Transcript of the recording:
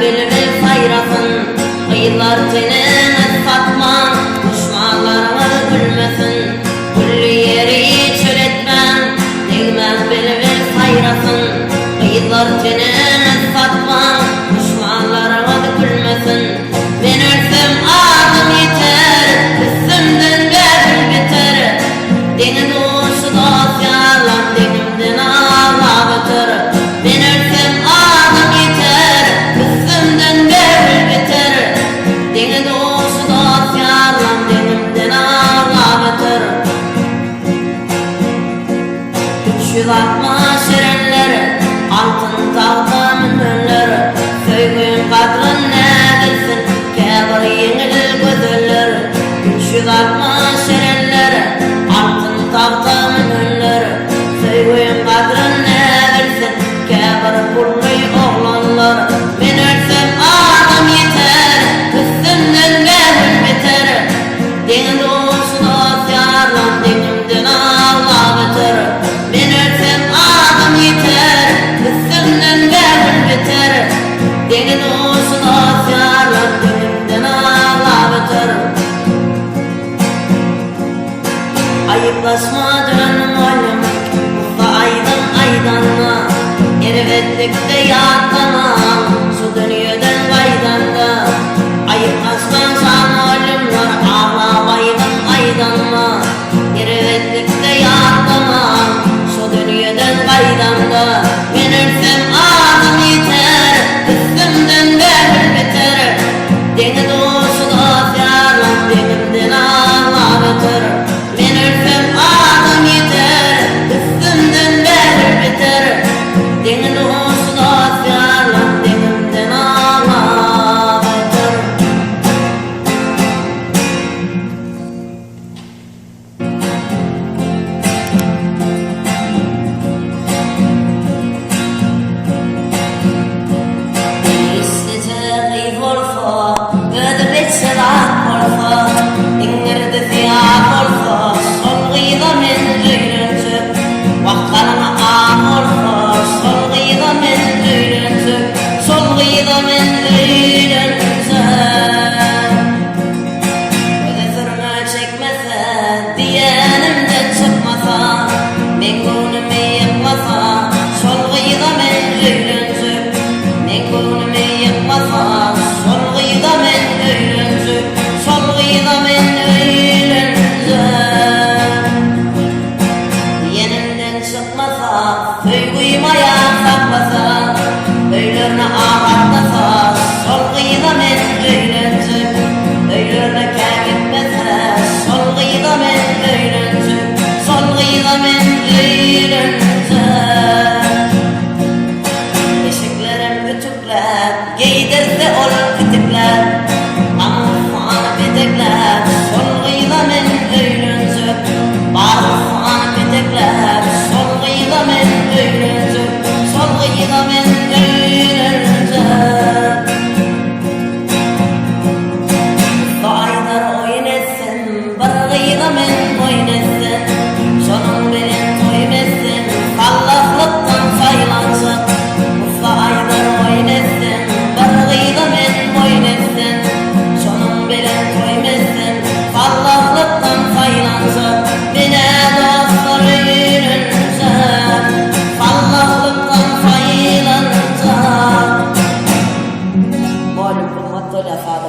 bülbül sayrasın, kıyılar cennet satman, düşmanlarımız gülmesin. Güllü yeri çöl etmem, değmez bülbül sayrasın, kıyılar cennet satman, düşmanlarımız gülmesin. Ben ölsem adım yeter, üstümden bebül biter. Deniz uçu dosyalar, denimden ağla biter. Ben ölsem adım yeter, üstümden bebül biter. Deniz uçu dosyalar, denimden ağla biter. 360 erenleri, altın tağda minörleri, söygün kadrın ne bilsin, kâbar yengil gözölleri. 360 erenleri, altın tağda minörleri, söygün kadrın ne bilsin, kâbar burluy oğlanları. Ben ölsem adım yeter, üstümden bebül biter. Deniz uçu dosyalar, denimden ağla biter. Ben ölsem adım yeter, üstümden bebül biter. Deniz uçu dosyalar, denimden ağla biter. Ayıplaşma dönüm oylum, Musa aydın aydanma, ervetlikte yattanam, şu dünyadan baydanda. Ayıplaşma can oylumlar, ağlamaydım aydanma, ervetlikte yattanam, şu dünyadan baydanda. Ben ölsem adım yeter, üstümden bebül biter. Deniz uçu dosyalar, denimden ağla biter. Ben ölsem adım yeter, üstümden bebül biter. Deniz uçu dosyalar, denimden ağla biter. Diyenimden çıkmasa, men gönlüme yıkmasa, sol gıyda men öğrenecek. Men gönlüme yıkmasa, sol gıyda men öğrenecek. Sol gıyda men öğrenecek. Diyenimden çıkmasa, söygüymaya saklasa, öylörüne ağartlasa, sol gıyda men öğrenecek. Öylörüne kâgitmese, sol gıyda men öğrenecek. Sol gıyda men öğrenecek. Eşiklerim küçükler, giydirse ol kütükler, amufan petekler, sol gıyda men öğrenecek. Bağırfan petekler, sol gıyda men öğrenecek. Sol gıyda men öğrenecek. Dağlar oynasın, bir gıyda men oynasın. Şonun bilen toymasın, sallaklıktan saylansın. Musa aylar oynasın, bir gıyda men oynasın. Şonun bilen toymasın, sallaklıktan saylansın. Mine dostlar öğrenecek, sallaklıktan saylansın. Boylum kurmat toyla sağda